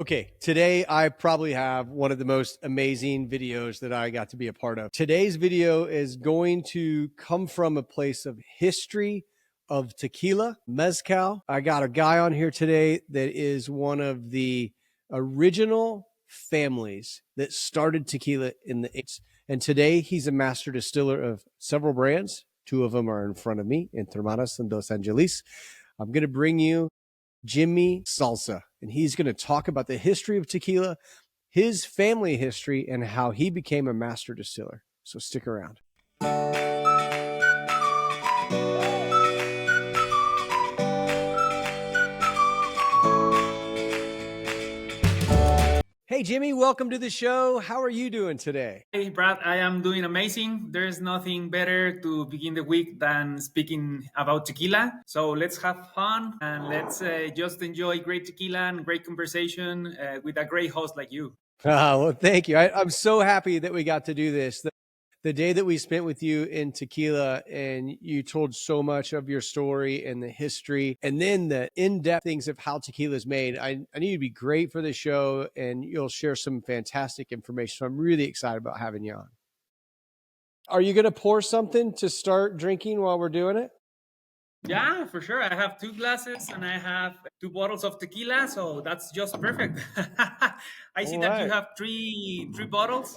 Okay, today I probably have one of the most amazing videos that I got to be a part of. Today's video is going to come from a place of history of tequila, mezcal. I got a guy on here today that is one of the original families that started tequila in the 80s. And today he's a master distiller of several brands. Two of them are in front of me, Entremanos and Dos Angeles. I'm going to bring you Jimmy Salsa, and he's going to talk about the history of tequila, his family history, and how he became a master distiller. So stick around. Hey, Jimmy, welcome to the show. How are you doing today? Hey, Brad, I am doing amazing. There's nothing better to begin the week than speaking about tequila. So let's have fun and let's just enjoy great tequila and great conversation with a great host like you. Well, thank you. I'm so happy that we got to do this. The day that we spent with you in tequila, and you told so much of your story and the history, and then the in-depth things of how tequila is made. I knew you'd be great for the show, and you'll share some fantastic information. So I'm really excited about having you on. Are you going to pour something to start drinking while we're doing it? Yeah, for sure. I have 2 glasses and I have 2 bottles of tequila, so that's just perfect. I see that you have three bottles.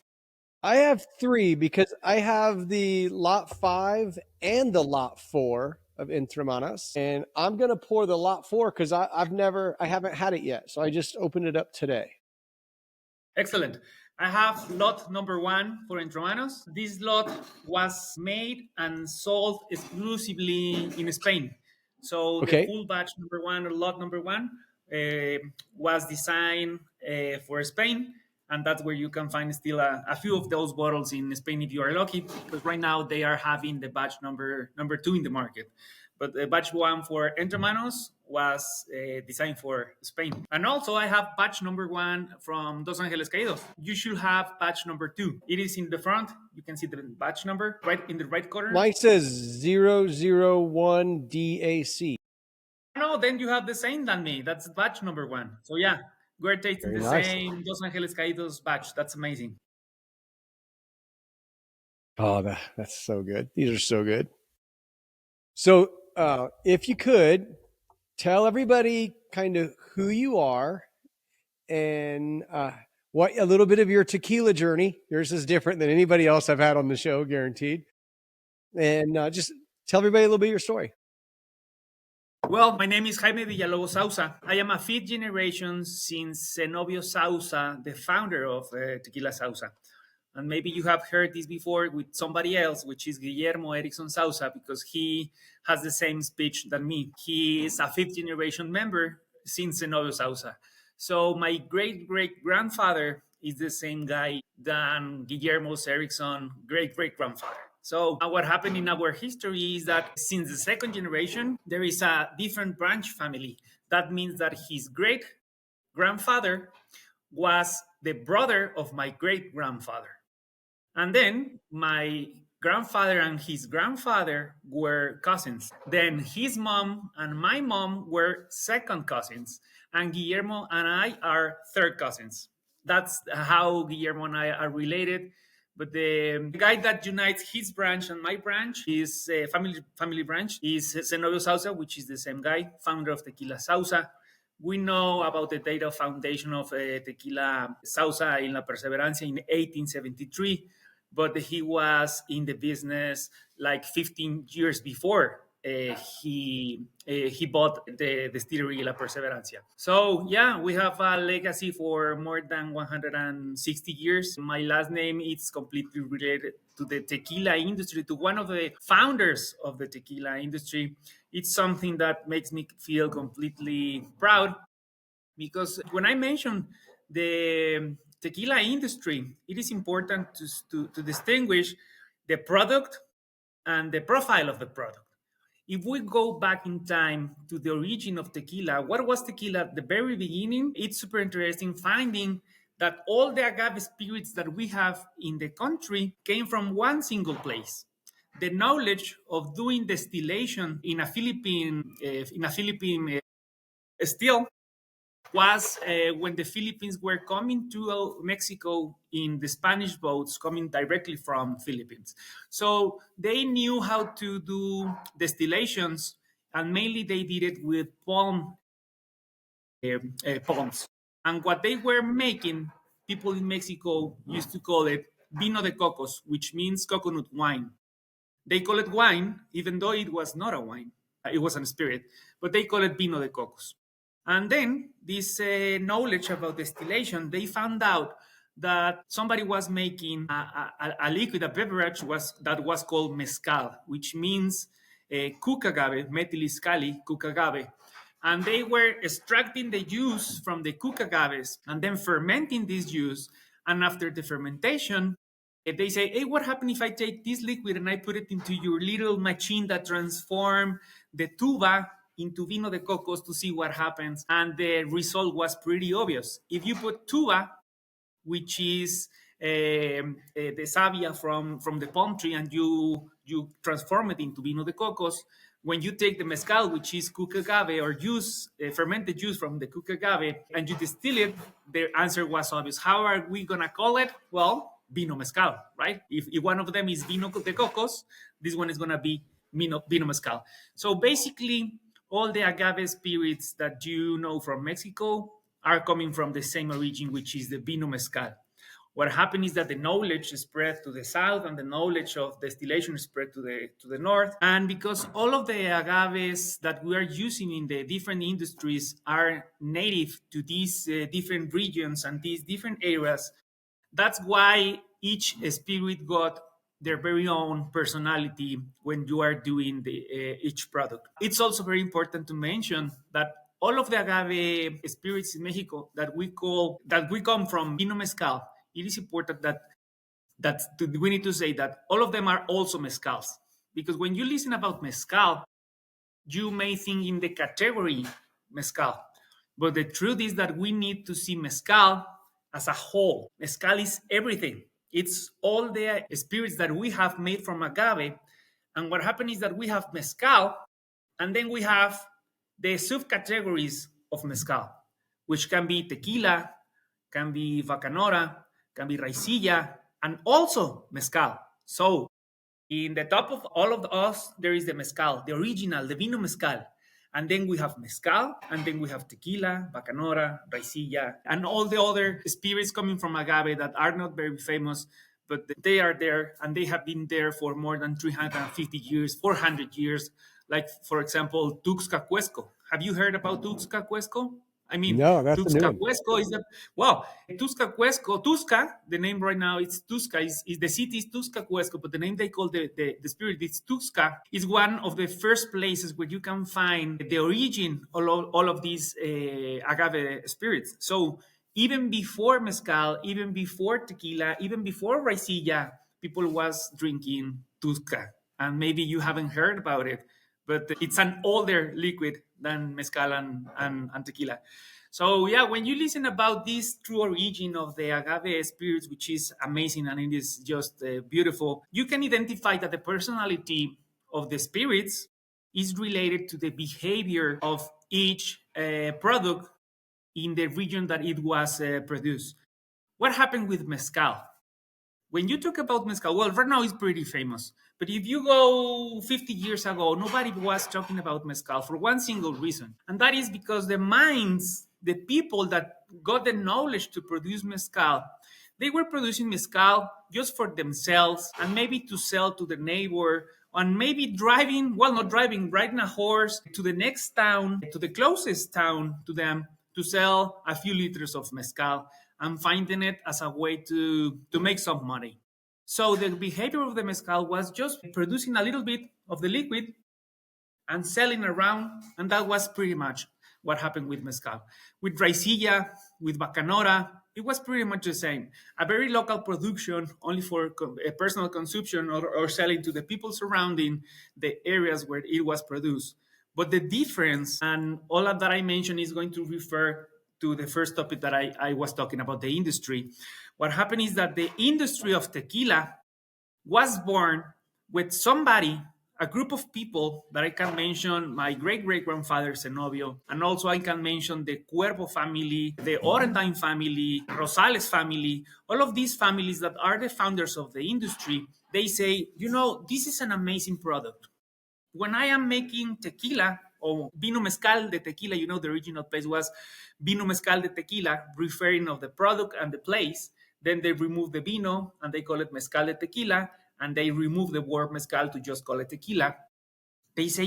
I have 3 because I have the lot 5 and the lot 4 of Entremanos, and I'm gonna pour the lot 4 because I haven't had it yet, so I just opened it up today. Excellent. I have lot number 1 for Entremanos. This lot was made and sold exclusively in Spain. So the full batch number 1 or lot number 1 was designed for Spain. And that's where you can find still a few of those bottles in Spain if you are lucky, because right now they are having the batch number 2 in the market. But the batch 1 for Entremanos was designed for Spain. And also I have batch number 1 from Dos Angeles Caídos. You should have batch number 2. It is in the front. You can see the batch number right in the right corner. Mine says 001 DAC. No, then you have the same than me. That's batch number 1. So yeah, we're tasting the same Dos Angeles Caídos batch. That's amazing. Oh, that's so good. These are so good. So if you could, tell everybody kind of who you are and what a little bit of your tequila journey. Yours is different than anybody else I've had on the show, guaranteed. And just tell everybody a little bit of your story. Well, my name is Jimmy Villalobos Sauza. I am a 5th generation since Zenobio Sauza, the founder of Tequila Sauza. And maybe you have heard this before with somebody else, which is Guillermo Erickson Sauza, because he has the same speech than me. He is a 5th generation member since Zenobio Sauza. So my great-great-grandfather is the same guy than Guillermo Erickson great-great-grandfather. So what happened in our history is that since the 2nd generation, there is a different branch family. That means that his great-grandfather was the brother of my great-grandfather. And then my grandfather and his grandfather were cousins. Then his mom and my mom were second cousins. And Guillermo and I are third cousins. That's how Guillermo and I are related. But the guy that unites his branch and my branch, his family branch, is Zenobio Sauza, which is the same guy, founder of Tequila Sauza. We know about the date of foundation of Tequila Sauza in La Perseverancia in 1873, but he was in the business like 15 years before he bought the distillery La Perseverancia. So yeah, we have a legacy for more than 160 years. My last name is completely related to the tequila industry, to one of the founders of the tequila industry. It's something that makes me feel completely proud, because when I mention the tequila industry, it is important to distinguish the product and the profile of the product. If we go back in time to the origin of tequila, what was tequila at the very beginning? It's super interesting finding that all the agave spirits that we have in the country came from one single place. The knowledge of doing distillation in a Philippine still was when the Philippines were coming to Mexico in the Spanish boats coming directly from Philippines. So they knew how to do distillations, and mainly they did it with palms. And what they were making, people in Mexico used to call it vino de cocos, which means coconut wine. They call it wine, even though it was not a wine. It was a spirit, but they call it vino de cocos. And then this knowledge about distillation, they found out that somebody was making a liquid, a beverage that was called mezcal, which means cook agave, methyl iscali, cook agave. And they were extracting the juice from the cook agaves and then fermenting this juice. And after the fermentation, they say, hey, what happened if I take this liquid and I put it into your little machine that transform the tuba into vino de cocos to see what happens? And the result was pretty obvious. If you put tuba, which is the savia from the palm tree, and you transform it into vino de cocos, when you take the mezcal, which is cook agave or juice, fermented juice from the cook agave, and you distill it, the answer was obvious. How are we going to call it? Well, vino mezcal, right? If one of them is vino de cocos, this one is going to be vino mezcal. So basically, all the agave spirits that you know from Mexico are coming from the same origin, which is the vino mezcal. What happened is that the knowledge spread to the south, and the knowledge of distillation spread to the north. And because all of the agaves that we are using in the different industries are native to these different regions and these different areas, that's why each spirit got their very own personality when you are doing each product. It's also very important to mention that all of the agave spirits in Mexico that we come from vino mezcal, it is important that we need to say that all of them are also mezcals. Because when you listen about mezcal, you may think in the category mezcal. But the truth is that we need to see mezcal as a whole. Mezcal is everything. It's all the spirits that we have made from agave. And what happened is that we have mezcal, and then we have the subcategories of mezcal, which can be tequila, can be bacanora, can be raicilla, and also mezcal. So in the top of all of us, there is the mezcal, the original, the vino mezcal. And then we have mezcal, and then we have tequila, bacanora, raicilla, and all the other spirits coming from agave that are not very famous, but they are there, and they have been there for more than 350 years, 400 years. Like, for example, Tuxtla Cuesco. Have you heard about Tuxtla Cuesco? I mean, No, that's a new Tuxtla one. Cuesco is Tuxtla Cuesco, Tuxtla, the name right now, it's Tuxtla, is the city is Tuxtla Cuesco, but the name they call the spirit is Tuxtla, is one of the first places where you can find the origin of all of these agave spirits. So even before mezcal, even before tequila, even before raicilla, people was drinking Tuxtla. And maybe you haven't heard about it, but it's an older liquid than mezcal and tequila. So yeah, when you listen about this true origin of the agave spirits, which is amazing and it is just beautiful, you can identify that the personality of the spirits is related to the behavior of each product in the region that it was produced. What happened with mezcal? When you talk about mezcal, well, right now it's pretty famous. But if you go 50 years ago, nobody was talking about mezcal for one single reason. And that is because the minds, the people that got the knowledge to produce mezcal, they were producing mezcal just for themselves and maybe to sell to the neighbor, and maybe driving, well, not driving, riding a horse to the next town, to the closest town to them, to sell a few liters of mezcal and finding it as a way to make some money. So the behavior of the mezcal was just producing a little bit of the liquid and selling around, and that was pretty much what happened with mezcal. With raicilla, with bacanora, it was pretty much the same. A very local production, only for personal consumption or selling to the people surrounding the areas where it was produced. But the difference, and all of that I mentioned is going to refer to the first topic that I was talking about, the industry. What happened is that the industry of tequila was born with somebody a group of people that I can mention my great-great-grandfather Zenobio, and also I can mention the Cuervo family, the Orentine family, Rosales family, all of these families that are the founders of the industry. They say, this is an amazing product. When I am making tequila or vino mezcal de tequila, the original place was vino mezcal de tequila, referring of the product and the place. Then they remove the vino and they call it mezcal de tequila, and they remove the word mezcal to just call it tequila. They say,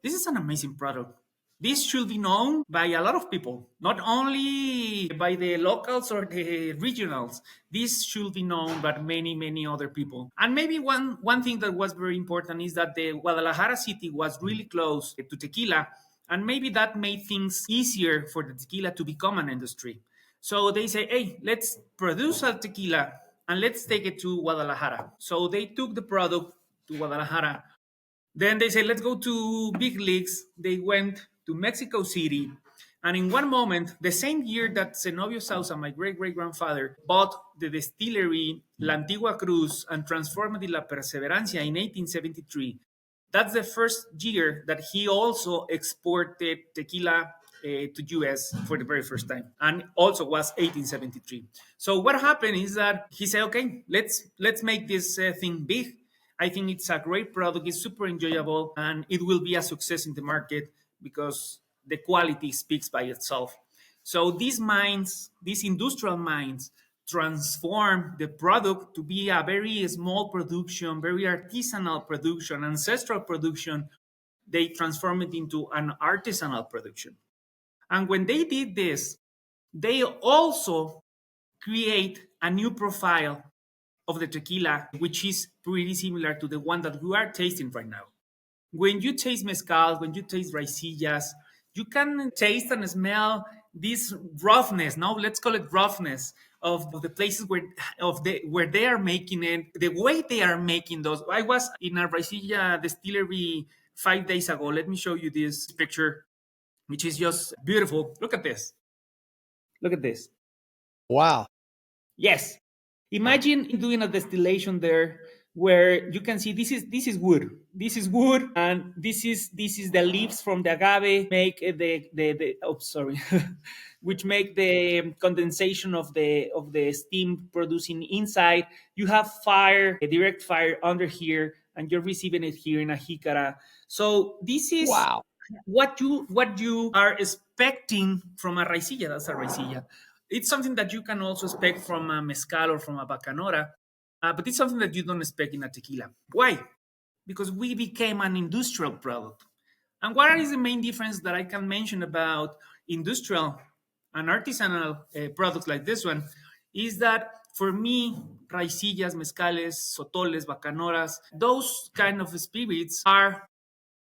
this is an amazing product. This should be known by a lot of people, not only by the locals or the regionals. This should be known by many, many other people. And maybe one thing that was very important is that the Guadalajara city was really close to tequila, and maybe that made things easier for the tequila to become an industry. So they say, hey, let's produce a tequila and let's take it to Guadalajara. So they took the product to Guadalajara. Then they say, let's go to big leagues. They went to Mexico City. And in one moment, the same year that Zenobio Sauza, my great-great-grandfather, bought the distillery La Antigua Cruz and transformed it La Perseverancia in 1873, that's the first year that he also exported tequila to US for the very first time, and also was 1873. So what happened is that he said, okay, let's make this thing big. I think it's a great product. It's super enjoyable, and it will be a success in the market because the quality speaks by itself. So these mines, these industrial mines, transform the product to be a very small production, very artisanal production, ancestral production. They transform it into an artisanal production. And when they did this, they also create a new profile of the tequila, which is pretty similar to the one that we are tasting right now. When you taste mezcal, when you taste raicillas, you can taste and smell this roughness. Now let's call it roughness of the places where they are making it, the way they are making those. I was in a raicilla distillery 5 days ago. Let me show you this picture, which is just beautiful. Look at this. Look at this. Wow. Yes. Imagine doing a distillation there where you can see this is wood. This is wood, and this is the leaves from the agave make the which make the condensation of the steam producing inside. You have fire, a direct fire under here, and you're receiving it here in a jicara. So this is Wow. what you are expecting from a raicilla. That's a raicilla. It's something that you can also expect from a mezcal or from a bacanora, but it's something that you don't expect in a tequila. Why? Because we became an industrial product. And what is the main difference that I can mention about industrial and artisanal products like this one is that for me, raicillas, mezcales, sotoles, bacanoras, those kind of spirits are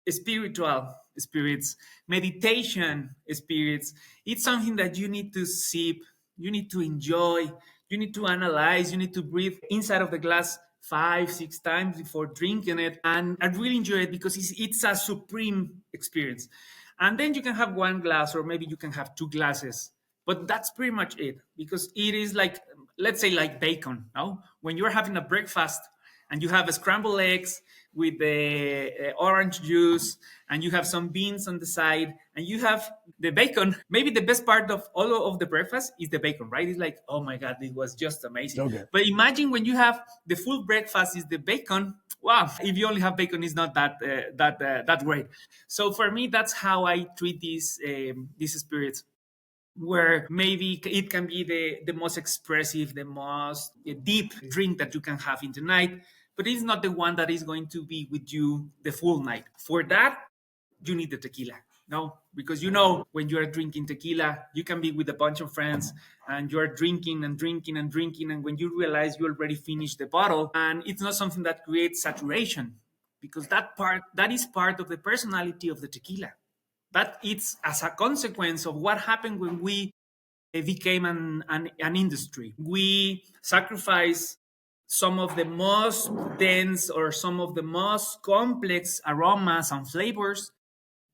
spiritual spirits, meditation spirits. It's something that you need to sip, you need to enjoy, you need to analyze, you need to breathe inside of the glass 5, 6 times before drinking it. And I really enjoy it because it's a supreme experience. And then you can have one glass, or maybe you can have 2 glasses. But that's pretty much it, because it is like, let's say, like bacon. No? When you're having a breakfast and you have a scrambled eggs with the orange juice, and you have some beans on the side, and you have the bacon. Maybe the best part of all of the breakfast is the bacon, right? It's like, oh my God, it was just amazing. So good. But imagine when you have the full breakfast is the bacon. Wow, if you only have bacon, it's not that great. So for me, that's how I treat these spirits, where maybe it can be the most expressive, the most deep drink that you can have in the night, but it's not the one that is going to be with you the full night. For that, you need the tequila. No, because when you are drinking tequila, you can be with a bunch of friends and you are drinking and drinking and drinking, and when you realize you already finished the bottle, and it's not something that creates saturation, because that is part of the personality of the tequila. That it's as a consequence of what happened when we became an industry. We sacrifice some of the most dense or some of the most complex aromas and flavors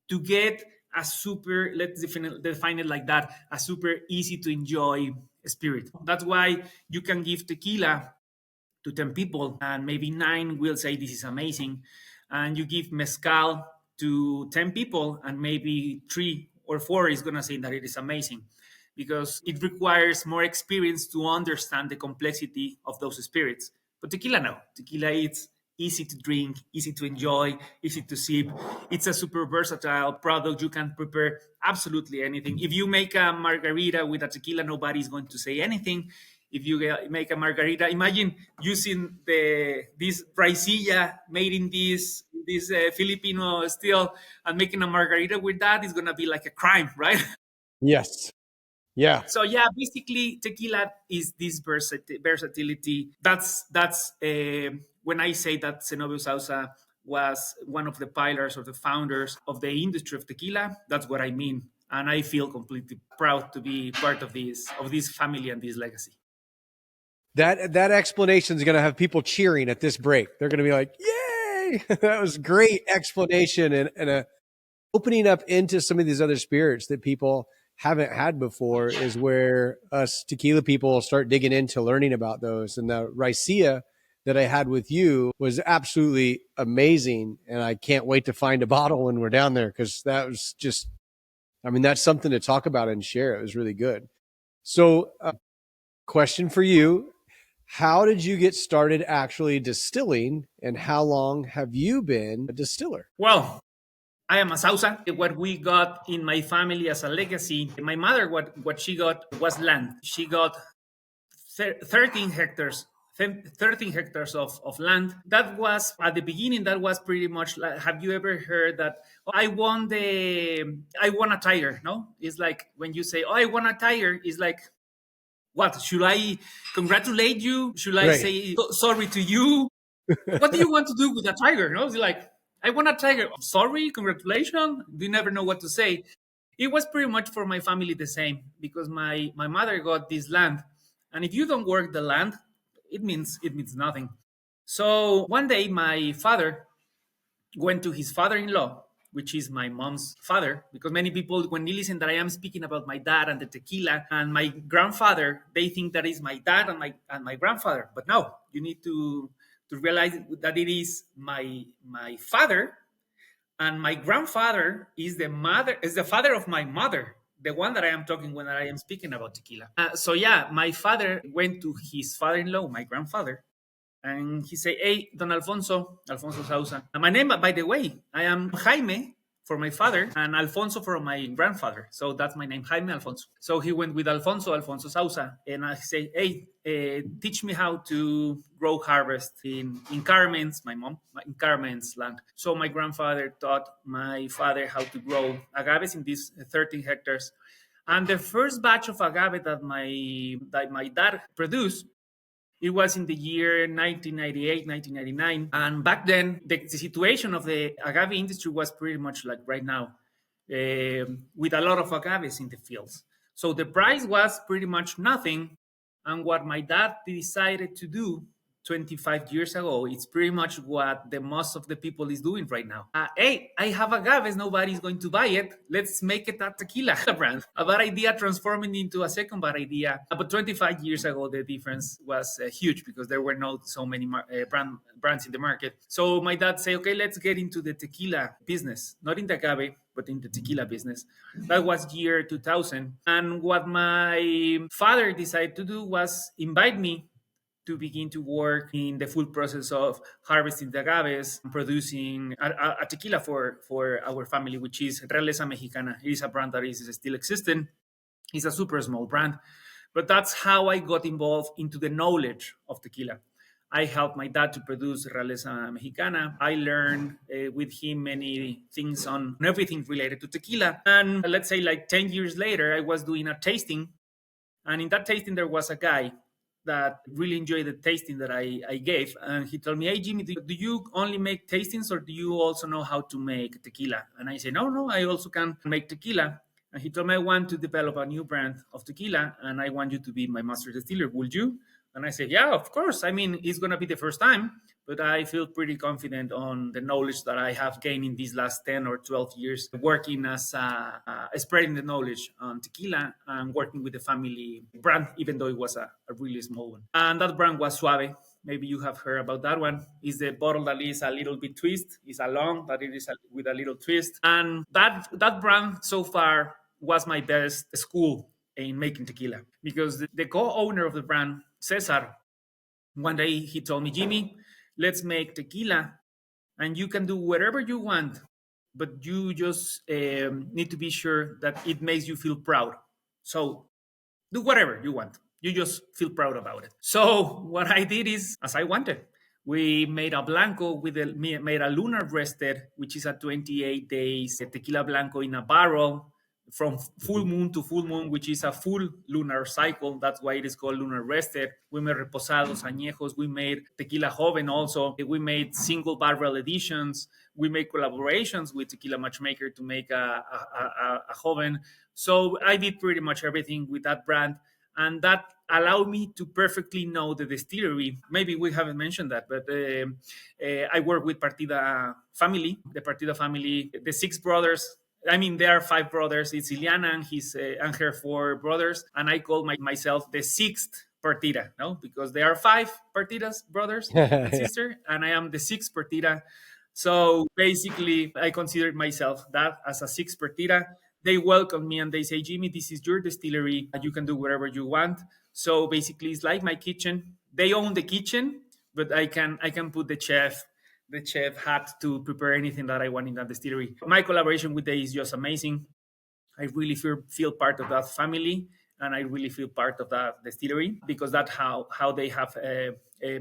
to get a super, let's define it like that, a super easy to enjoy spirit. That's why you can give tequila to 10 people and maybe 9 will say this is amazing. and you give mezcal to 10 people, and maybe 3 or 4 is going to say that it is amazing, because it requires more experience to understand the complexity of those spirits. But tequila, no. Tequila, it's easy to drink, easy to enjoy, easy to sip. It's a super versatile product. You can prepare absolutely anything. If you make a margarita with a tequila, nobody's going to say anything. If you make a margarita, imagine using this raicilla made in this Filipino steel and making a margarita with that is gonna be like a crime, right? Yes. Yeah. So yeah, basically tequila is this versatility. That's when I say that Zenobio Sauza was one of the pillars or the founders of the industry of tequila. That's what I mean, and I feel completely proud to be part of this family and this legacy. That explanation is going to have people cheering at this break. They're going to be like, "Yay!" That was great explanation and a opening up into some of these other spirits that people haven't had before is where us tequila people start digging into learning about those. And the raicilla that I had with you was absolutely amazing. And I can't wait to find a bottle when we're down there, because that was just, I mean, that's something to talk about and share. It was really good. So, question for you. How did you get started actually distilling, and how long have you been a distiller? Well, I am a Sauza. What we got in my family as a legacy, my mother, what she got was land. She got 13 hectares. 13 hectares of land. That was at the beginning. That was pretty much like, have you ever heard that? Oh, I won a tiger. No, it's like when you say, "Oh, I won a tiger." It's like, what should I congratulate you? Should I say sorry to you? What do you want to do with a tiger? No, it's like, I want a tiger. Sorry, congratulations. You never know what to say. It was pretty much for my family the same, because my mother got this land, and if you don't work the land, it means nothing. So one day my father went to his father-in-law, which is my mom's father, because many people, when they listen that I am speaking about my dad and the tequila and my grandfather, they think that is my dad and my grandfather. But no, you need to realize that it is my father, and my grandfather is the father of my mother, the one that I am talking when I am speaking about tequila. So yeah, my father went to his father-in-law, my grandfather, and he said, "Hey, Don Alfonso Sauza. And my name, by the way, I am Jaime for my father and Alfonso for my grandfather. So that's my name, Jaime Alfonso." So he went with Alfonso Sauza. And I say, "Hey, teach me how to grow harvest in Carmen's, my mom, in Carmen's land." So my grandfather taught my father how to grow agaves in these 13 hectares. And the first batch of agave that my dad produced, it was in the year 1998, 1999. And back then, the situation of the agave industry was pretty much like right now, with a lot of agaves in the fields. So the price was pretty much nothing. And what my dad decided to do 25 years ago, it's pretty much what the most of the people is doing right now. Hey, I have agaves, nobody's going to buy it. Let's make it a tequila brand. A bad idea transforming into a second bad idea. But 25 years ago, the difference was huge, because there were not so many brands in the market. So my dad said, okay, let's get into the tequila business, not in the agave, but in the tequila business. That was year 2000. And what my father decided to do was invite me to begin to work in the full process of harvesting the agaves and producing a tequila for our family, which is Realeza Mexicana. It is a brand that is still existing. It's a super small brand, but that's how I got involved into the knowledge of tequila. I helped my dad to produce Realeza Mexicana. I learned with him many things on everything related to tequila. And let's say like 10 years later, I was doing a tasting. And in that tasting, there was a guy that really enjoyed the tasting that I gave. And he told me, "Hey, Jimmy, do you only make tastings, or do you also know how to make tequila?" And I said, no, I also can make tequila. And he told me, "I want to develop a new brand of tequila, and I want you to be my master distiller. Would you?" And I said, "Yeah, of course. I mean, it's going to be the first time, but I feel pretty confident on the knowledge that I have gained in these last 10 or 12 years working as spreading the knowledge on tequila and working with the family brand, even though it was a really small one." And that brand was Suave. Maybe you have heard about that one. Is the bottle that is a little bit twist. It's a long, but it is with a little twist. And that brand so far was my best school in making tequila, because the co-owner of the brand, Cesar, one day he told me, Jimmy, let's make tequila, and you can do whatever you want, but you just need to be sure that it makes you feel proud. So do whatever you want. You just feel proud about it. So what I did is as I wanted. We made a blanco made a lunar rested, which is a 28 days tequila blanco in a barrel from full moon to full moon, which is a full lunar cycle. That's why it is called lunar rested. We made reposados, añejos. We made tequila joven also. We made single barrel editions. We made collaborations with Tequila Matchmaker to make a joven. So I did pretty much everything with that brand. And that allowed me to perfectly know the distillery. Maybe we haven't mentioned that, but I work with Partida family, the Partida family, the six brothers. I mean, there are five brothers. It's Ileana and her four brothers, and I call myself the sixth Partida, no, because there are five Partidas brothers and sister, and I am the sixth Partida. So basically, I consider myself that as a sixth Partida. They welcome me and they say, Jimmy, this is your distillery. You can do whatever you want. So basically, it's like my kitchen. They own the kitchen, but I can put the chef hat to prepare anything that I want in that distillery. My collaboration with them is just amazing. I really feel part of that family, and I really feel part of that distillery, because that's how they have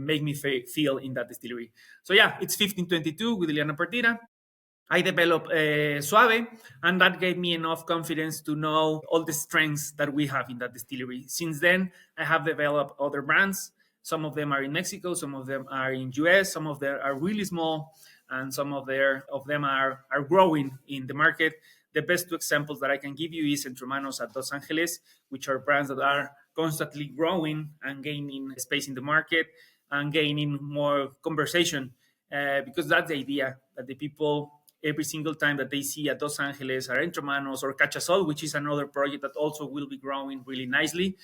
make me feel in that distillery. So yeah, it's 1522 with Ileana Partida. I developed Suave, and that gave me enough confidence to know all the strengths that we have in that distillery. Since then, I have developed other brands. Some of them are in Mexico, some of them are in US, some of them are really small, and some of them are growing in the market. The best two examples that I can give you is Entremanos at Los Angeles, which are brands that are constantly growing and gaining space in the market and gaining more conversation, because that's the idea, that the people, every single time that they see at Los Angeles or Entremanos or Cachasol, which is another project that also will be growing really nicely,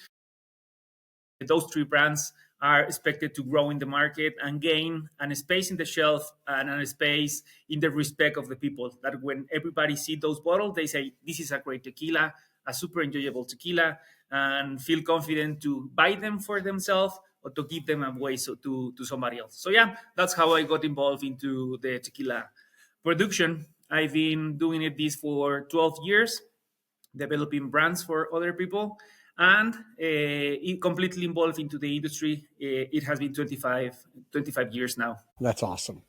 those three brands are expected to grow in the market and gain a space in the shelf and a space in the respect of the people. That when everybody sees those bottles, they say, this is a great tequila, a super enjoyable tequila, and feel confident to buy them for themselves or to give them away to somebody else. So yeah, that's how I got involved into the tequila production. I've been doing this for 12 years, developing brands for other people, and completely involved into the industry. It has been 25 years now. That's awesome.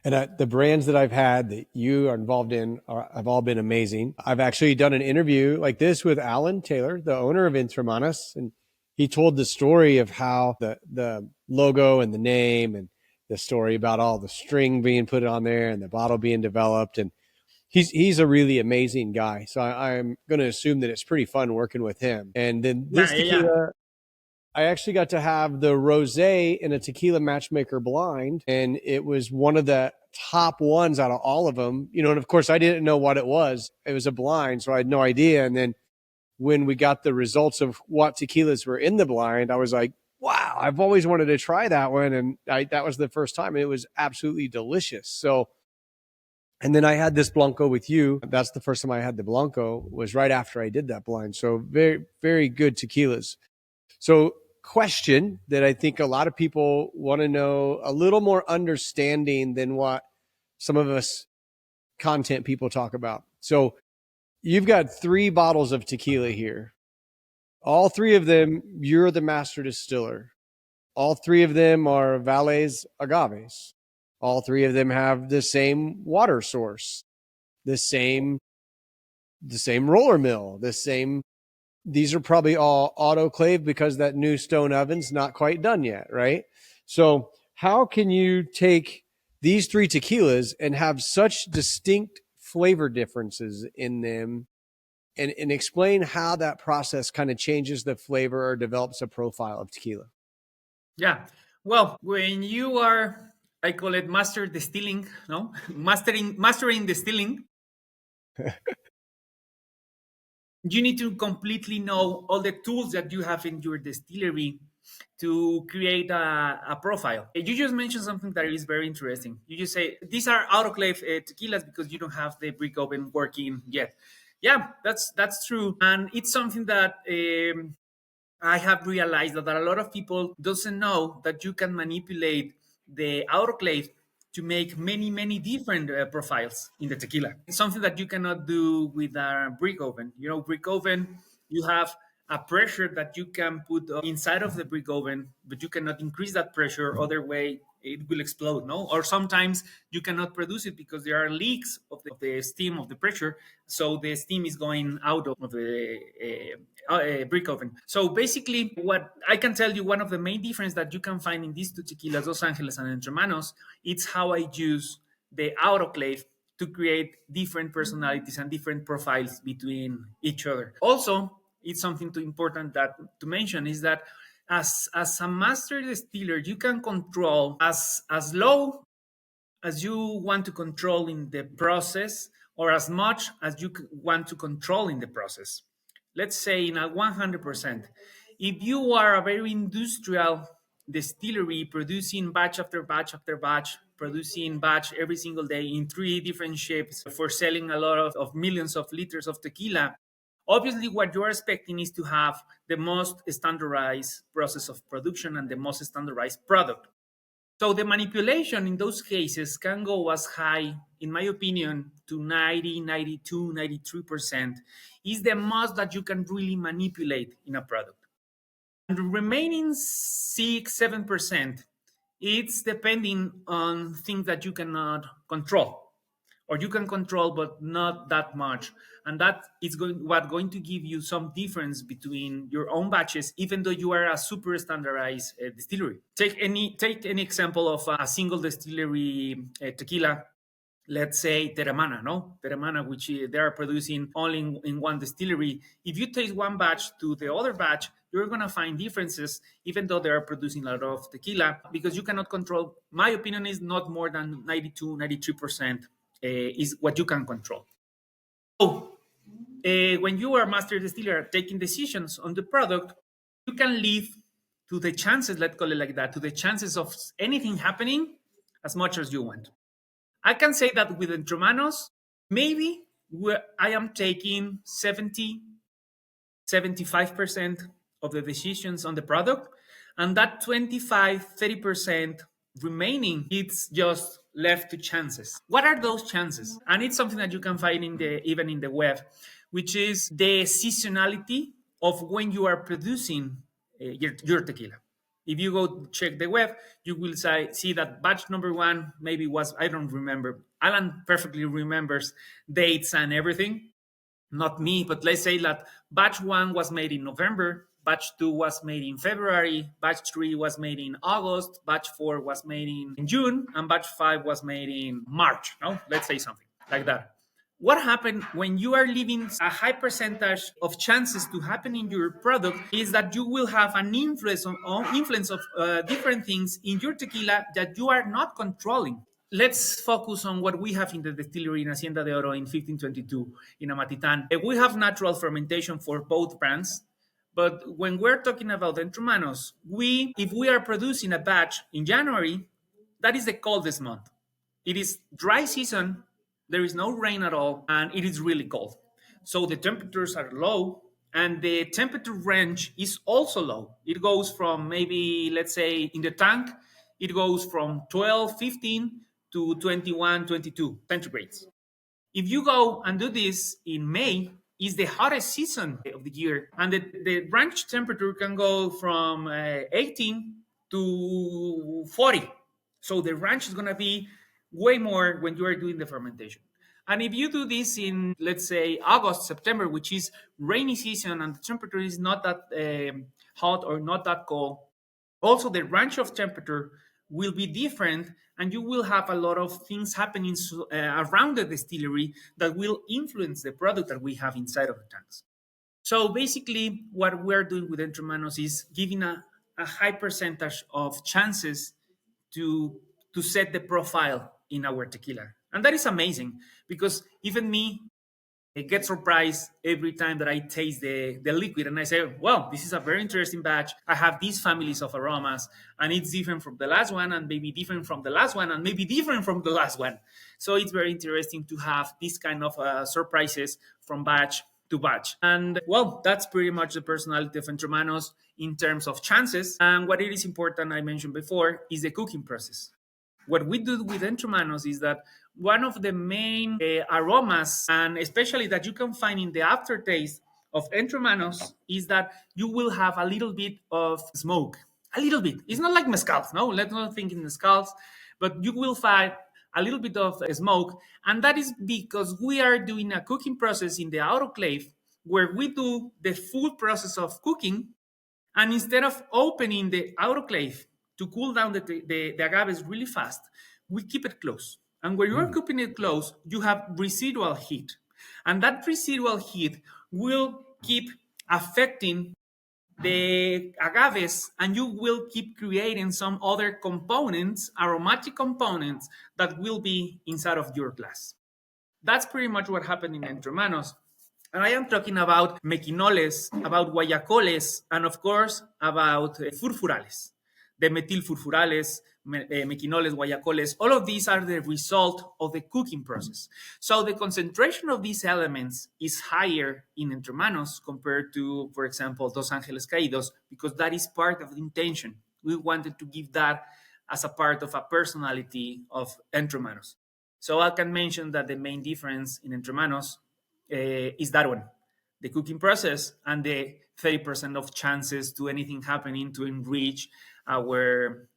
And the brands that I've had that you are involved in have all been amazing. I've actually done an interview like this with Alan Taylor, the owner of Entremanos, and he told the story of how the logo and the name, and the story about all the string being put on there and the bottle being developed. And he's a really amazing guy. So I'm going to assume that it's pretty fun working with him. And then this tequila, I actually got to have the rosé in a tequila matchmaker blind, and it was one of the top ones out of all of them. You know, and of course I didn't know what it was. It was a blind, so I had no idea. And then when we got the results of what tequilas were in the blind, I was like, wow, I've always wanted to try that one. And that was the first time. And it was absolutely delicious. So, and then I had this Blanco with you. That's the first time I had the Blanco, was right after I did that blind. So very, very good tequilas. So question that I think a lot of people want to know, a little more understanding than what some of us content people talk about. So you've got 3 bottles of tequila here. All 3 of them, you're the master distiller. All 3 of them are Valles Agaves. All 3 of them have the same water source, the same roller mill, these are probably all autoclave because that new stone oven's not quite done yet, right? So how can you take these 3 tequilas and have such distinct flavor differences in them, and explain how that process kind of changes the flavor or develops a profile of tequila? Yeah. Well, when you are, I call it master distilling, no? Mastering distilling. You need to completely know all the tools that you have in your distillery to create a profile. You just mentioned something that is very interesting. You just say these are autoclave tequilas because you don't have the brick oven working yet. Yeah, that's true, and it's something that I have realized that a lot of people doesn't know that you can manipulate the autoclave to make many different profiles in the tequila. It's something that you cannot do with a brick oven. You know, brick oven, you have a pressure that you can put inside of the brick oven, but you cannot increase that pressure. Other way, it will explode. No, or sometimes you cannot produce it because there are leaks of the steam of the pressure, so the steam is going out of the brick oven. So basically, what I can tell you, one of the main difference that you can find in these two tequilas, Los Angeles and Entremanos, it's how I use the autoclave to create different personalities and different profiles between each other. Also, it's something too important that to mention is that as a master distiller, you can control as low as you want to control in the process or as much as you want to control in the process. Let's say in a 100%. If you are a very industrial distillery producing batch after batch after batch, producing batch every single day in 3 different ships for selling a lot of millions of liters of tequila, obviously what you're expecting is to have the most standardized process of production and the most standardized product. So the manipulation in those cases can go as high, in my opinion, to 90, 92, 93% is the most that you can really manipulate in a product. And the remaining 6, 7%, it's depending on things that you cannot control or you can control but not that much, and that is going to give you some difference between your own batches even though you are a super standardized distillery. Take any example of a single distillery tequila. Let's say Teremana, no? Teremana, which they are producing only in one distillery. If you take one batch to the other batch, you're going to find differences, even though they are producing a lot of tequila, because you cannot control. My opinion is not more than 92, 93% is what you can control. So, when you are a master distiller taking decisions on the product, you can leave to the chances, let's call it like that, to the chances of anything happening as much as you want. I can say that with Entremanos, maybe I am taking 75% of the decisions on the product, and that 25, 30% remaining, it's just left to chances. What are those chances? And it's something that you can find even in the web, which is the seasonality of when you are producing your tequila. If you go check the web, you will see that batch number one maybe was, I don't remember. Alan perfectly remembers dates and everything. Not me, but let's say that batch one was made in November, batch two was made in February, batch three was made in August, batch four was made in June, and batch five was made in March. No, let's say something like that. What happened when you are leaving a high percentage of chances to happen in your product is that you will have an influence of different things in your tequila that you are not controlling. Let's focus on what we have in the distillery in Hacienda de Oro in 1522 in Amatitan. We have natural fermentation for both brands, but when we're talking about Entremanos, if we are producing a batch in January, that is the coldest month. It is dry season, there is no rain at all, and it is really cold. So the temperatures are low, and the temperature range is also low. It goes from maybe, let's say, in the tank, it goes from 12, 15 to 21, 22 centigrades. If you go and do this in May, is the hottest season of the year, and the range temperature can go from 18 to 40. So the range is going to be way more when you are doing the fermentation. And if you do this in, let's say, August, September, which is rainy season and the temperature is not that hot or not that cold, also the range of temperature will be different, and you will have a lot of things happening around the distillery that will influence the product that we have inside of the tanks. So basically, what we're doing with Entremanos is giving a high percentage of chances to set the profile in our tequila, and that is amazing because even me, get surprised every time that I taste the liquid, and I say, well, this is a very interesting batch. I have these families of aromas, and it's different from the last one, and maybe different from the last one, and maybe different from the last one. So it's very interesting to have these kind of surprises from batch to batch. And well, that's pretty much the personality of Entremanos in terms of chances. And what it is important, I mentioned before, is the cooking process. What we do with Entremanos is that one of the main aromas, and especially that you can find in the aftertaste of Entremanos, is that you will have a little bit of smoke. A little bit. It's not like mezcals, no? Let's not think in mezcals, but you will find a little bit of smoke. And that is because we are doing a cooking process in the autoclave where we do the full process of cooking, and instead of opening the autoclave to cool down the agaves really fast, we keep it closed. And when you're keeping it closed, you have residual heat. And that residual heat will keep affecting the agaves, and you will keep creating some other components, aromatic components, that will be inside of your glass. That's pretty much what happened in Entremanos. And I am talking about mequinoles, about guayacoles, and of course, about furfurales. The metil furfurales, mequinoles, guayacoles, all of these are the result of the cooking process. So the concentration of these elements is higher in Entremanos compared to, for example, Dos Angeles Caídos, because that is part of the intention. We wanted to give that as a part of a personality of Entremanos. So I can mention that the main difference in Entremanos is that one, the cooking process, and the 30% of chances to anything happening to enrich our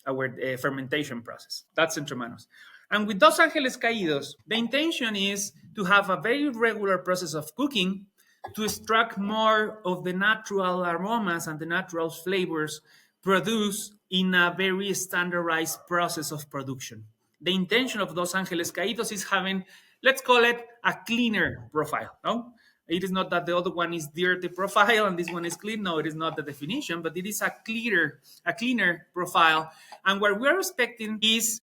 fermentation process. That's Entremanos. And with Dos Angeles Caídos, the intention is to have a very regular process of cooking to extract more of the natural aromas and the natural flavors produced in a very standardized process of production. The intention of Dos Angeles Caídos is having, let's call it, a cleaner profile. No, it is not that the other one is dirty profile and this one is clean. No, it is not the definition, but it is a cleaner profile. And what we're expecting is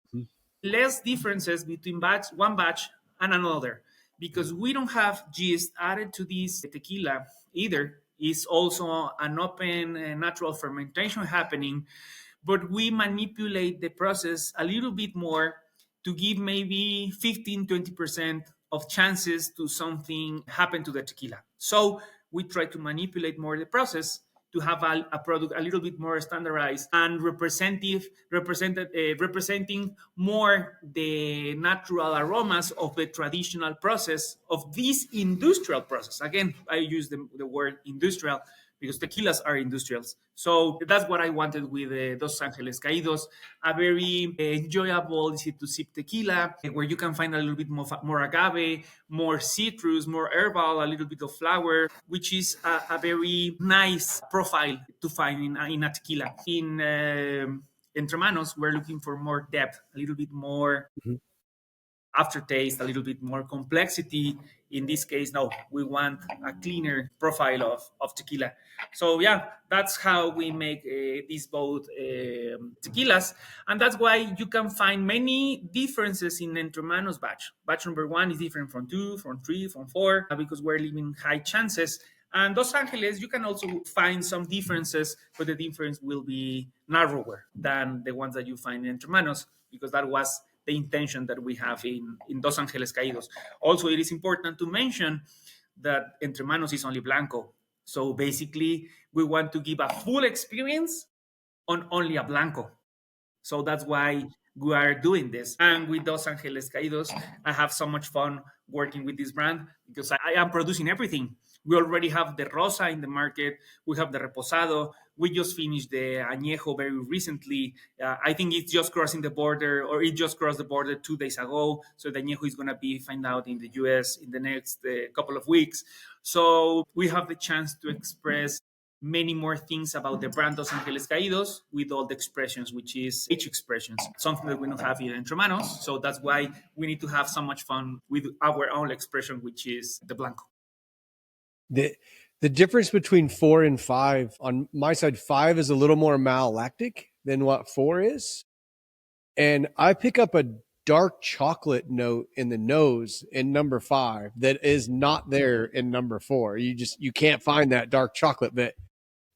less differences between one batch and another, because we don't have yeast added to this tequila either. It's also an open natural fermentation happening, but we manipulate the process a little bit more to give maybe 15-20% of chances to something happen to the tequila. So we try to manipulate more the process to have a product a little bit more standardized and representing more the natural aromas of the traditional process of this industrial process. Again, I use the word industrial because tequilas are industrials. So that's what I wanted with Dos Angeles Caídos, a very enjoyable, easy to sip tequila, where you can find a little bit more agave, more citrus, more herbal, a little bit of flower, which is a very nice profile to find in a tequila. In Entremanos, we're looking for more depth, a little bit more aftertaste, a little bit more complexity. In this case, no, we want a cleaner profile of tequila. So yeah, that's how we make these both tequilas, and that's why you can find many differences in Entremanos batch. Batch number 1 is different from 2, from 3, from 4, because we're leaving high chances. And Dos Angeles, you can also find some differences, but the difference will be narrower than the ones that you find in Entremanos, because that was the intention that we have in Dos Angeles Caídos. Also, it is important to mention that Entremanos is only Blanco. So basically, we want to give a full experience on only a Blanco. So that's why we are doing this. And with Dos Angeles Caídos, I have so much fun working with this brand because I am producing everything. We already have the Rosa in the market. We have the Reposado. We just finished the Añejo very recently. I think it's just crossing the border, or it just crossed the border 2 days ago. So the Añejo is going to be found out in the US in the next couple of weeks. So we have the chance to express many more things about the brand Dos Angeles Caídos with all the expressions, which is age expressions, something that we don't have in Entremanos. So that's why we need to have so much fun with our own expression, which is the Blanco. The difference between 4 and 5, on my side, 5 is a little more malolactic than what 4 is. And I pick up a dark chocolate note in the nose in number 5 that is not there in number 4. You can't find that dark chocolate bit.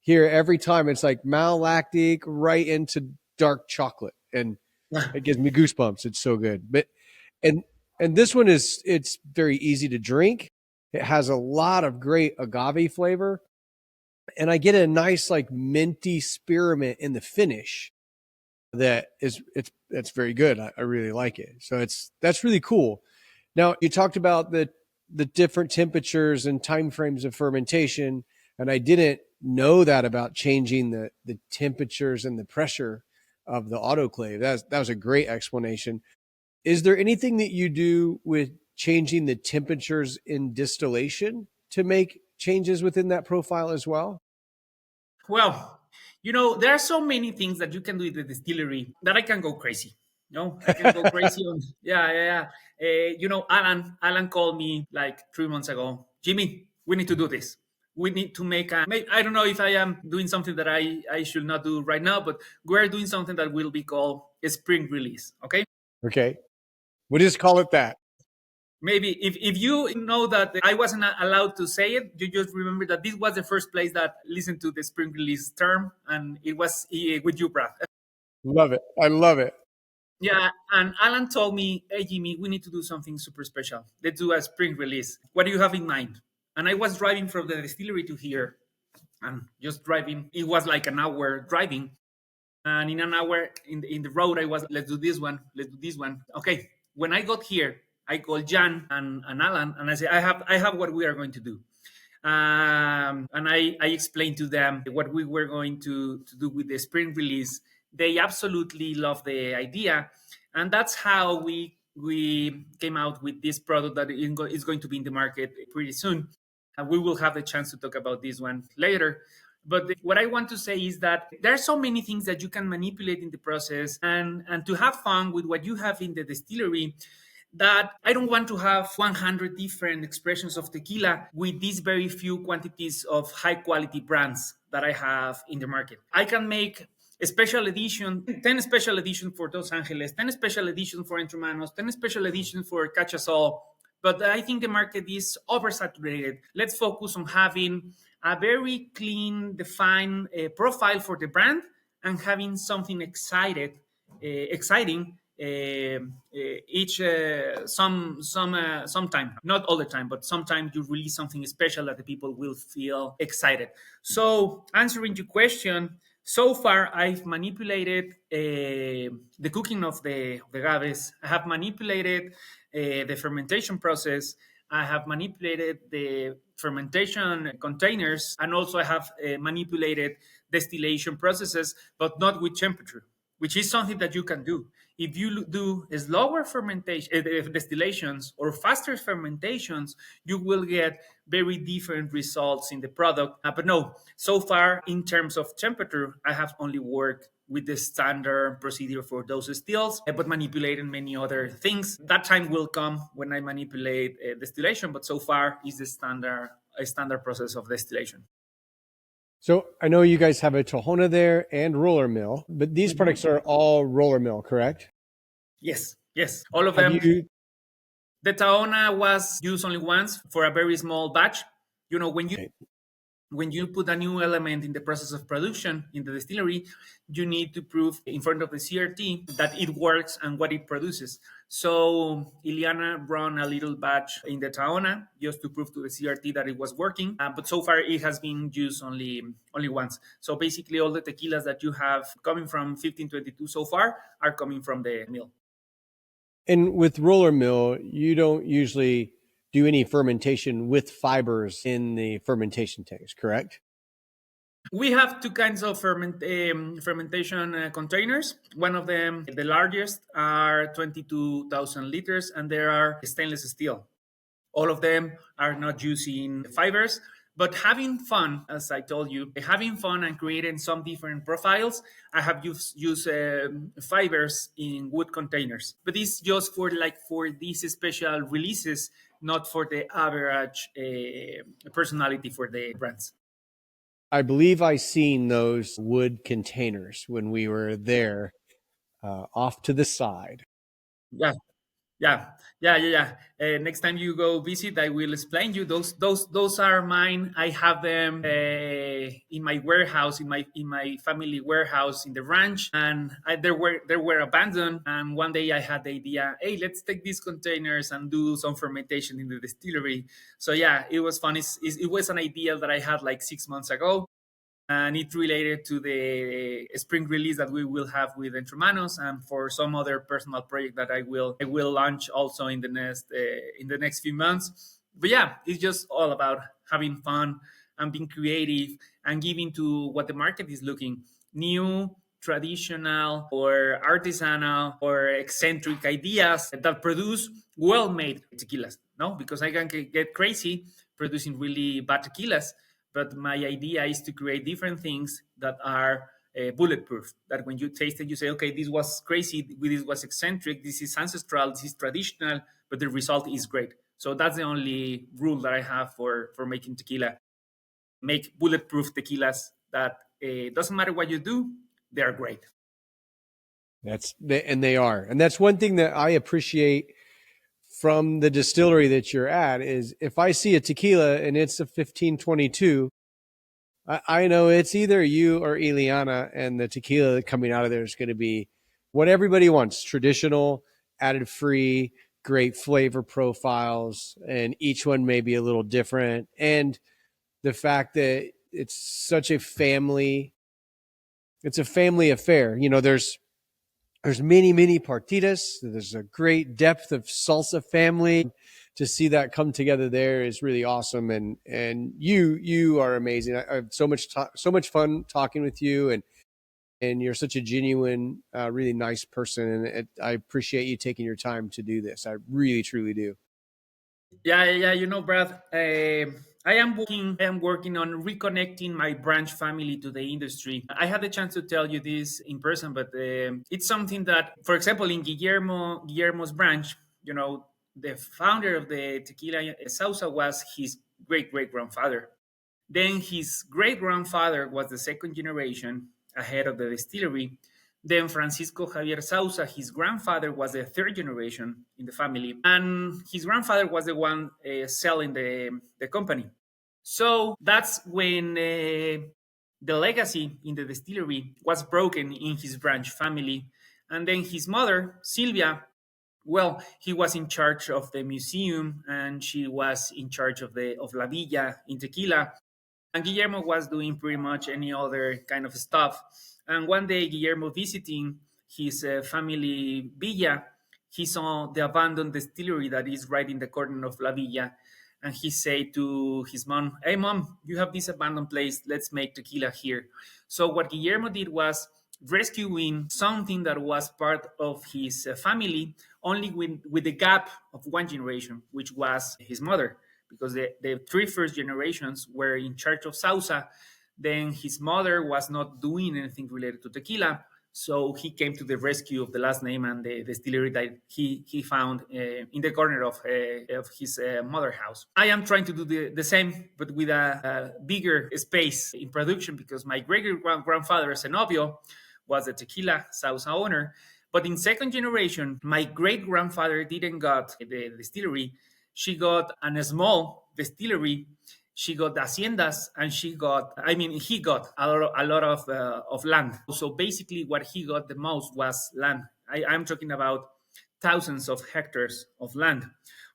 Here, every time it's like malolactic right into dark chocolate, and it gives me goosebumps. It's so good. But and this one it's very easy to drink. It has a lot of great agave flavor, and I get a nice like minty spearmint in the finish that it's very good. I really like it. So that's really cool. Now you talked about the different temperatures and time frames of fermentation, and I didn't know that about changing the temperatures and the pressure of the autoclave. That was a great explanation. Is there anything that you do with changing the temperatures in distillation to make changes within that profile as well? Well, there are so many things that you can do in the distillery that I can go crazy. I can go crazy on. Yeah, yeah, yeah. Alan called me like 3 months ago. Jimmy, we need to do this. We need to make a. I don't know if I am doing something that I should not do right now, but we're doing something that will be called a spring release. Okay. Okay. We'll just call it that. Maybe if you know that I wasn't allowed to say it, you just remember that this was the first place that listened to the spring release term, and it was with you, Brad. Love it. I love it. Yeah, and Alan told me, "Hey, Jimmy, we need to do something super special. Let's do a spring release. What do you have in mind?" And I was driving from the distillery to here, and just driving. It was like an hour driving, and in an hour in the road, I was, let's do this one, let's do this one. Okay, when I got here, I called Jan and Alan, and I said, I have what we are going to do. And I explained to them what we were going to do with the spring release. They absolutely love the idea, and that's how we came out with this product that is going to be in the market pretty soon. And we will have the chance to talk about this one later. But what I want to say is that there are so many things that you can manipulate in the process, and to have fun with what you have in the distillery, that I don't want to have 100 different expressions of tequila with these very few quantities of high quality brands that I have in the market. I can make a special edition, 10 special edition for Dos Angeles, 10 special edition for Entremanos, 10 special edition for Cachasol. But I think the market is oversaturated. Let's focus on having a very clean, defined profile for the brand, and having something exciting each sometime, not all the time, but sometimes you release something special that the people will feel excited. So answering your question, so far I've manipulated the cooking of the agaves. I have manipulated the fermentation process. I have manipulated the fermentation containers, and also I have manipulated distillation processes, but not with temperature, which is something that you can do. If you do slower fermentation, distillations or faster fermentations, you will get very different results in the product. But no, so far in terms of temperature, I have only worked with the standard procedure for those stills, but manipulating many other things. That time will come when I manipulate distillation, but so far is the standard process of distillation. So I know you guys have a Tohona there and roller mill, but these products are all roller mill, correct? Yes, yes, all of Have them. you? The Tahona was used only once for a very small batch. When you put a new element in the process of production in the distillery, you need to prove in front of the CRT that it works and what it produces. So Iliana ran a little batch in the Tahona just to prove to the CRT that it was working. But so far it has been used only once. So basically all the tequilas that you have coming from 1522 so far are coming from the mill. And with roller mill, you don't usually do any fermentation with fibers in the fermentation tanks, correct? We have two kinds of fermentation containers. One of them, the largest, are 22,000 liters, and they are stainless steel. All of them are not using fibers, but having fun, as I told you, having fun and creating some different profiles. I have used fibers in wood containers, but it's just for these special releases, not for the average personality for the brands. I believe I seen those wood containers when we were there off to the side. Yeah. Yeah, yeah. Next time you go visit, I will explain you. Those are mine. I have them in my warehouse, in my family warehouse in the ranch, and they were abandoned. And one day I had the idea, hey, let's take these containers and do some fermentation in the distillery. So yeah, it was fun. It was an idea that I had like 6 months ago, and it's related to the spring release that we will have with Entremanos, and for some other personal project that I will launch also in the next few months. But yeah, it's just all about having fun and being creative and giving to what the market is looking new, traditional, or artisanal, or eccentric ideas that produce well-made tequilas. No, because I can get crazy producing really bad tequilas, but my idea is to create different things that are bulletproof. That when you taste it, you say, okay, this was crazy, this was eccentric, this is ancestral, this is traditional, but the result is great. So that's the only rule that I have for making tequila. Make bulletproof tequilas that doesn't matter what you do, they are great. And they are. And that's one thing that I appreciate from the distillery that you're at is if I see a tequila and it's a 1522, I know it's either you or Ileana, and the tequila coming out of there is going to be what everybody wants: traditional, added free, great flavor profiles, and each one may be a little different. And the fact that it's a family affair. You know, there's many partidas. There's a great depth of salsa family. To see that come together there is really awesome, and you are amazing. I have so much fun talking with you, and you're such a genuine, really nice person, and I appreciate you taking your time to do this. I really truly do. Yeah. Brad, I am working on reconnecting my branch family to the industry. I had the chance to tell you this in person, but it's something that, for example, in Guillermo's branch, the founder of the tequila Sauza was his great grandfather. Then his great grandfather was the second generation ahead of the distillery. Then Francisco Javier Sauza, his grandfather, was the third generation in the family, and his grandfather was the one selling the company. So that's when the legacy in the distillery was broken in his branch family. And then his mother, Silvia, well, he was in charge of the museum, and she was in charge of La Villa in Tequila, and Guillermo was doing pretty much any other kind of stuff. And one day, Guillermo visiting his family villa, he saw the abandoned distillery that is right in the corner of La Villa. And he said to his mom, hey, mom, you have this abandoned place. Let's make tequila here. So, what Guillermo did was rescuing something that was part of his family, only with the gap of one generation, which was his mother, because the three first generations were in charge of Sauza. Then his mother was not doing anything related to tequila. So he came to the rescue of the last name and the distillery that he found in the corner of his mother house. I am trying to do the same, but with a bigger space in production, because my great grandfather, Zenobio, was the tequila Sauza owner. But in second generation, my great grandfather didn't got the distillery. She got a small distillery. She got haciendas, and he got a lot of land. So basically, what he got the most was land. I'm talking about thousands of hectares of land.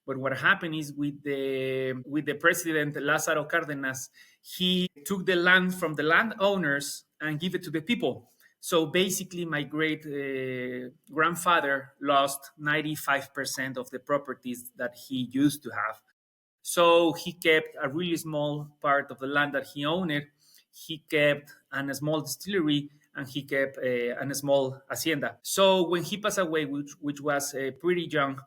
But what happened is, with the president Lázaro Cárdenas, he took the land from the landowners and give it to the people. So basically, my great grandfather lost 95% of the properties that he used to have. So he kept a really small part of the land that he owned. He kept a small distillery, and he kept a small hacienda. So when he passed away, which was pretty young,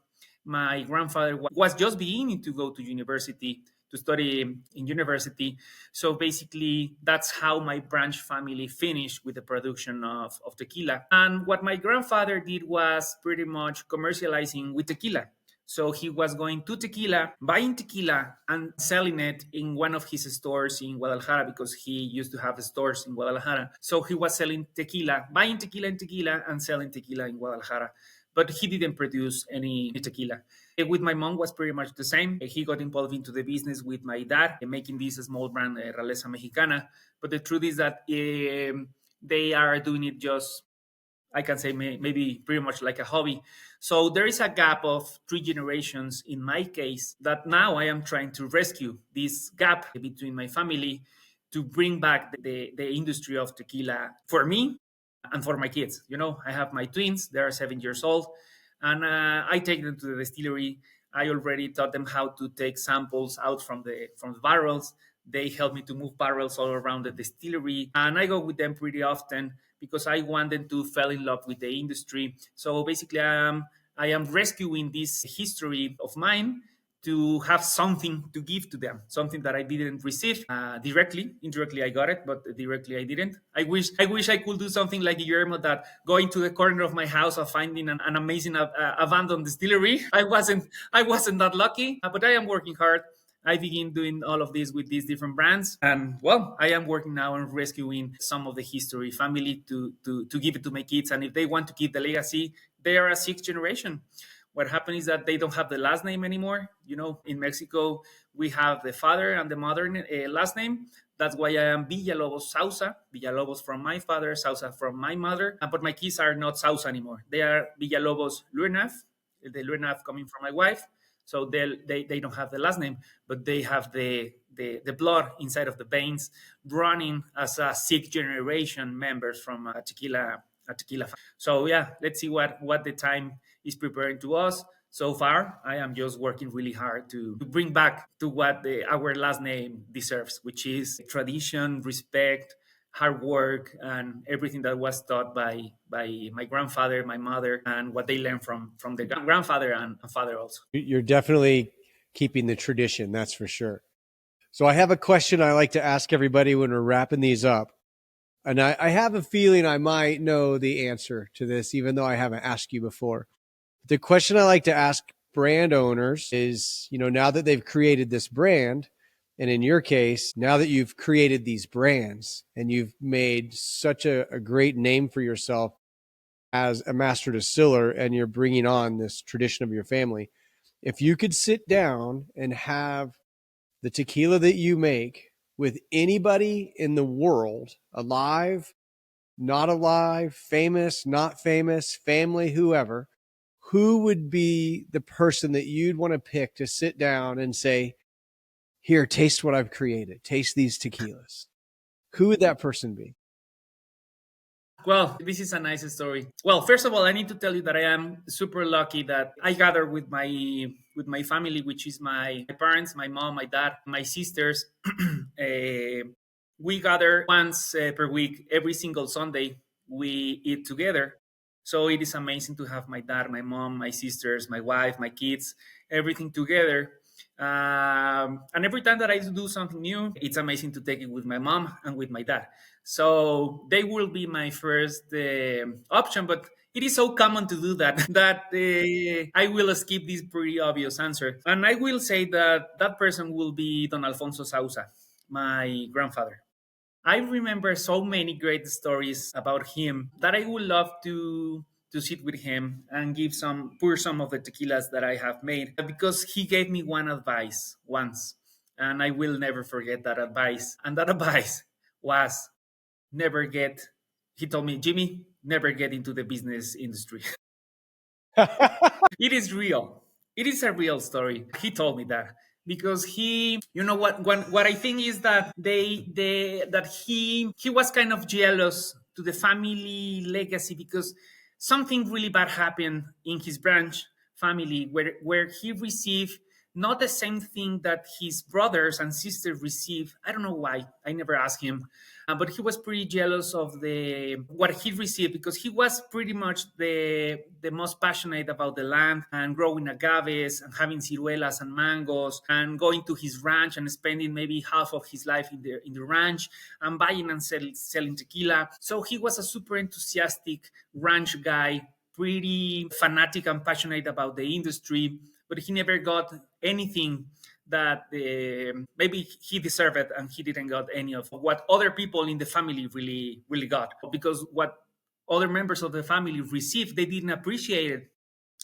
my grandfather was just beginning to go to university to study in university. So basically, that's how my branch family finished with the production of tequila. And what my grandfather did was pretty much commercializing with tequila. So he was going to tequila, buying tequila, and selling it in one of his stores in Guadalajara, because he used to have stores in Guadalajara. So he was selling tequila, buying tequila and selling tequila in Guadalajara. but he didn't produce any tequila. With my mom was pretty much the same. He got involved into the business with my dad, making this small brand, Raleza Mexicana. But the truth is that they are doing it just, I can say, maybe pretty much like a hobby. So there is a gap of 3 generations in my case that now I am trying to rescue this gap between my family to bring back the industry of tequila for me and for my kids. I have my twins, they are 7 years old, and I take them to the distillery. I already taught them how to take samples out from the barrels. They help me to move barrels all around the distillery, and I go with them pretty often because I want them to fall in love with the industry. So basically, I am rescuing this history of mine to have something to give to them, something that I didn't receive directly. Indirectly, I got it, but directly I didn't. I wish I could do something like Guillermo, that going to the corner of my house of finding an amazing abandoned distillery. I wasn't that lucky, but I am working hard. I begin doing all of this with these different brands, and well, I am working now on rescuing some of the history family to give it to my kids. And if they want to keep the legacy, they are a 6th generation. What happened is that they don't have the last name anymore. In Mexico, we have the father and the mother last name. That's why I am Villalobos Sauza. Villalobos from my father, Sauza from my mother. But my kids are not Sauza anymore. They are Villalobos Luenaf, the Luenaf coming from my wife. So they don't have the last name, but they have the blood inside of the veins running as a 6th generation members from a tequila. So yeah, let's see what the time is preparing to us. So far, I am just working really hard to bring back to what our last name deserves, which is tradition, respect, hard work, and everything that was taught by my grandfather, my mother, and what they learned from their grandfather and father also. You're definitely keeping the tradition, that's for sure. So I have a question I like to ask everybody when we're wrapping these up. And I have a feeling I might know the answer to this, even though I haven't asked you before. The question I like to ask brand owners is, now that they've created this brand, and in your case, now that you've created these brands and you've made such a great name for yourself as a master distiller, and you're bringing on this tradition of your family, if you could sit down and have the tequila that you make with anybody in the world, alive, not alive, famous, not famous, family, whoever, who would be the person that you'd want to pick to sit down and say, here, taste what I've created, taste these tequilas? Who would that person be? Well, this is a nice story. Well, first of all, I need to tell you that I am super lucky that I gather with my family, which is my parents, my mom, my dad, my sisters. We gather once per week, every single Sunday. We eat together. So it is amazing to have my dad, my mom, my sisters, my wife, my kids, everything together. And every time that I do something new, it's amazing to take it with my mom and with my dad. So they will be my first option, but it is so common to do that that I will skip this pretty obvious answer. And I will say that that person will be Don Alfonso Sauza, my grandfather. I remember so many great stories about him that I would love to sit with him and pour some of the tequilas that I have made, because he gave me one advice once, and I will never forget that advice. And that advice was never get. He told me, Jimmy, never get into the business industry. It is real. It is a real story. He told me that because what I think is that he was kind of jealous to the family legacy, because something really bad happened in his branch family where he received not the same thing that his brothers and sisters received. I don't know why. I never asked him. But he was pretty jealous of the what he received, because he was pretty much the most passionate about the land and growing agaves and having ciruelas and mangoes and going to his ranch and spending maybe half of his life in the ranch and buying and selling tequila. So he was a super enthusiastic ranch guy, pretty fanatic and passionate about the industry, but he never got anything that maybe he deserved it, and he didn't got any of what other people in the family really got, because what other members of the family received, they didn't appreciate it.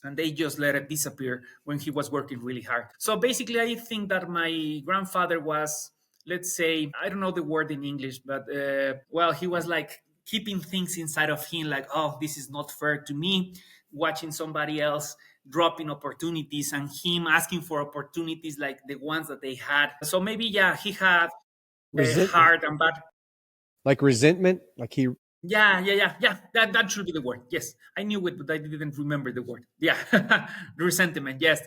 and they just let it disappear when he was working really hard. So basically, I think that my grandfather was, let's say, I don't know the word in English, but well, he was like keeping things inside of him, like, oh, this is not fair to me, watching somebody else dropping opportunities and him asking for opportunities like the ones that they had. So maybe, yeah, he had Resentment, hard and bad. like resentment, like he. Yeah. That should be the word. Yes, I knew it, but I didn't remember the word. Yeah, resentment. Yes,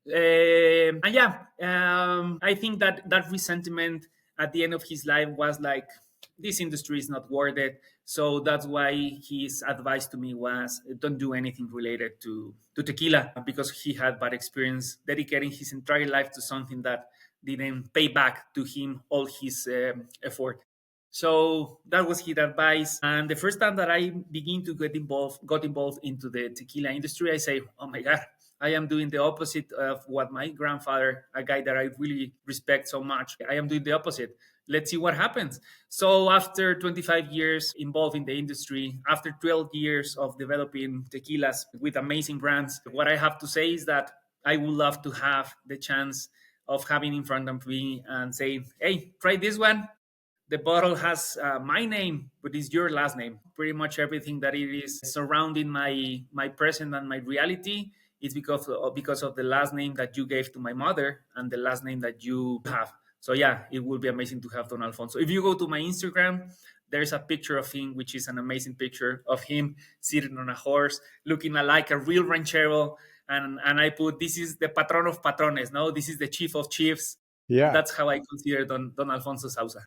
and yeah, I think that that resentment at the end of his life was like, this industry is not worth it. So that's why his advice to me was, don't do anything related to tequila, because he had bad experience dedicating his entire life to something that didn't pay back to him all his effort. So that was his advice. And the first time that I begin to got involved into the tequila industry, I say, oh my God, I am doing the opposite of what my grandfather, a guy that I really respect so much, I am doing the opposite. Let's see what happens. So after 25 years involved in the industry, after 12 years of developing tequilas with amazing brands, what I have to say is that I would love to have the chance of having in front of me and saying, hey, try this one. The bottle has my name, but it's your last name. Pretty much everything that it is surrounding my present and my reality is because of the last name that you gave to my mother and the last name that you have. So yeah, it would be amazing to have Don Alfonso. If you go to my Instagram, there's a picture of him, which is an amazing picture of him sitting on a horse, looking like a real ranchero. And I put, this is the patron of patrones, no? This is the chief of chiefs. Yeah. That's how I consider Don Alfonso Sauza.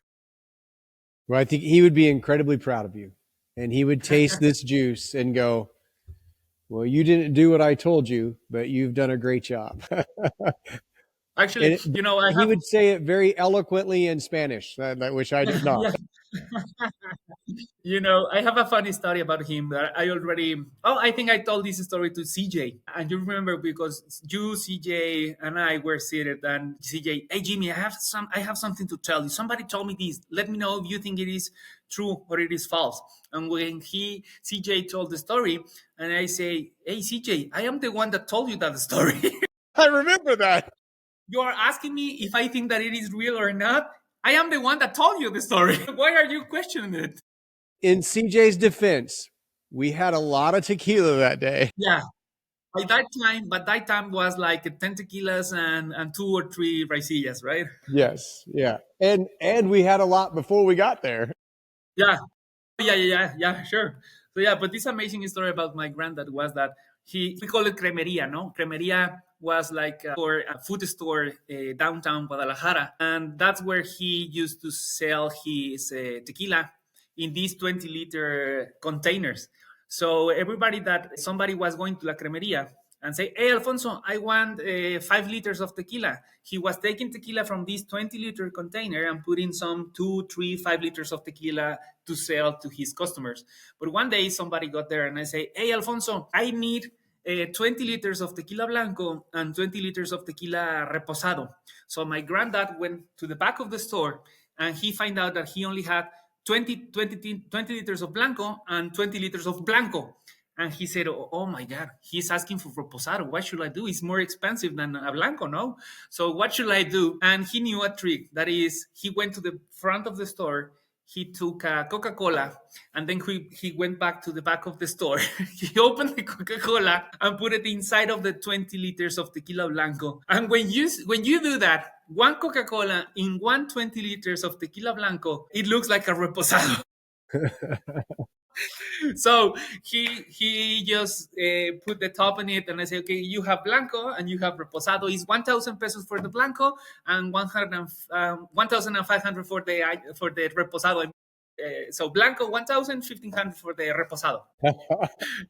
Well, I think he would be incredibly proud of you, and he would taste this juice and go, well, you didn't do what I told you, but you've done a great job. Actually, I He have. would say it very eloquently in Spanish, which I did not. Yeah. I have a funny story about him that I already. Oh, I think I told this story to CJ, and you remember because you, CJ, and I were seated, and CJ, hey Jimmy, I have something to tell you. Somebody told me this. Let me know if you think it is true or it is false. And when CJ told the story, and I say, hey CJ, I am the one that told you that story. I remember that. You are asking me if I think that it is real or not. I am the one that told you the story. Why are you questioning it? In CJ's defense, we had a lot of tequila that day. Yeah. But that time was like 10 tequilas and 2 or 3 raisillas, right? Yes, yeah, and we had a lot before we got there. Yeah. Yeah, sure. So yeah, but this amazing story about my granddad was that we call it cremeria, no? Cremeria was like a food store downtown Guadalajara, and that's where he used to sell his tequila in these 20-liter containers. So somebody was going to La Cremeria and say, hey, Alfonso, I want 5 liters of tequila. He was taking tequila from this 20-liter container and putting some 2, 3, 5 liters of tequila to sell to his customers. But one day somebody got there and I say, hey, Alfonso, I need 20 liters of tequila blanco and 20 liters of tequila reposado. So my granddad went to the back of the store and he found out that he only had 20 liters of blanco and 20 liters of blanco. And he said, oh my God, he's asking for reposado. What should I do? It's more expensive than a blanco, no? So what should I do? And he knew a trick. That is, he went to the front of the store, he took a Coca-Cola, and then he went back to the back of the store. He opened the Coca-Cola and put it inside of the 20 liters of tequila blanco. And when you do that, one Coca-Cola in 120 liters of tequila blanco, it looks like a reposado. So he just put the top on it, and I say, okay, you have blanco and you have reposado. It's 1,000 pesos for the blanco and 1,500 for the reposado. So blanco 1,000, 1,500 for the reposado.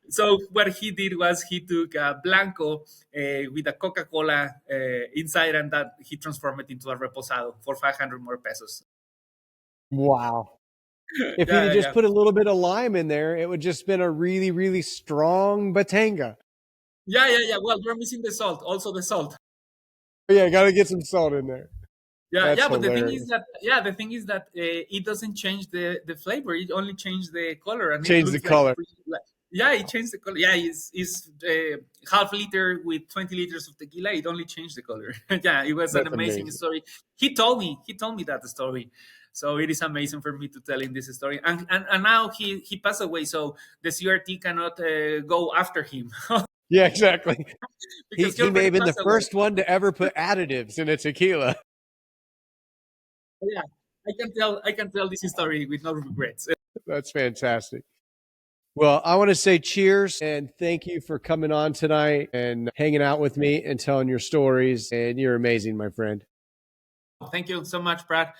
So what he did was he took a blanco with a Coca-Cola inside, and that he transformed it into a reposado for 500 more pesos. Wow. If he just put a little bit of lime in there, it would just been a really, really strong batanga. Yeah. Well, we're missing the salt. Also the salt. Yeah, got to get some salt in there. But the thing is that it doesn't change the flavor. It only changes the color. And change the color. Yeah, it changed the color. Yeah, it's half liter with 20 liters of tequila. It only changed the color. Yeah, it was an That's amazing amazing. story. He told me that story. So it is amazing for me to tell him this story. And now he passed away. So the CRT cannot go after him Yeah, exactly. because he He may already have been the passed away. first one to ever put additives in a tequila. Yeah, I can tell this story with no regrets. That's fantastic. Well, I want to say cheers and thank you for coming on tonight and hanging out with me and telling your stories. And you're amazing, my friend. Thank you so much, Brad.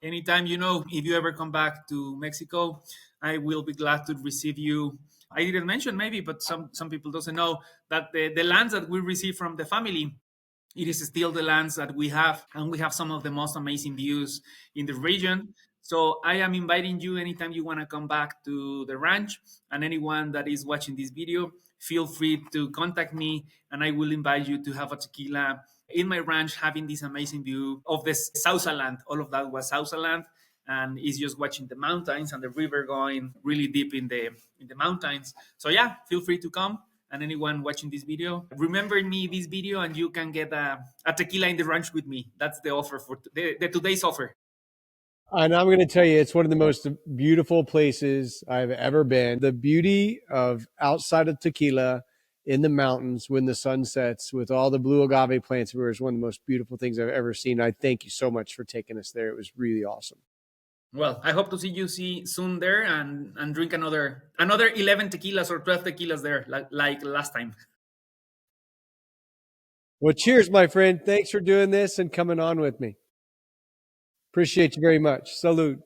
Anytime, if you ever come back to Mexico, I will be glad to receive you. I didn't mention maybe, but some people doesn't know that the lands that we receive from the family, it is still the lands that we have, and we have some of the most amazing views in the region. So I am inviting you anytime you want to come back to the ranch, and anyone that is watching this video, feel free to contact me, and I will invite you to have a tequila in my ranch, having this amazing view of the Sauza land. All of that was Sauza land, and it's just watching the mountains and the river going really deep in the mountains. So yeah, feel free to come. And anyone watching this video, remember me this video, and you can get a tequila in the ranch with me. That's the offer for the today's offer. And I'm going to tell you, it's one of the most beautiful places I've ever been. The beauty of outside of tequila in the mountains when the sun sets with all the blue agave plants everywhere is one of the most beautiful things I've ever seen. I thank you so much for taking us there. It was really awesome. Well, I hope to see you soon there, and drink another 11 tequilas or 12 tequilas there, like last time. Well, cheers, my friend. Thanks for doing this and coming on with me. Appreciate you very much. Salute.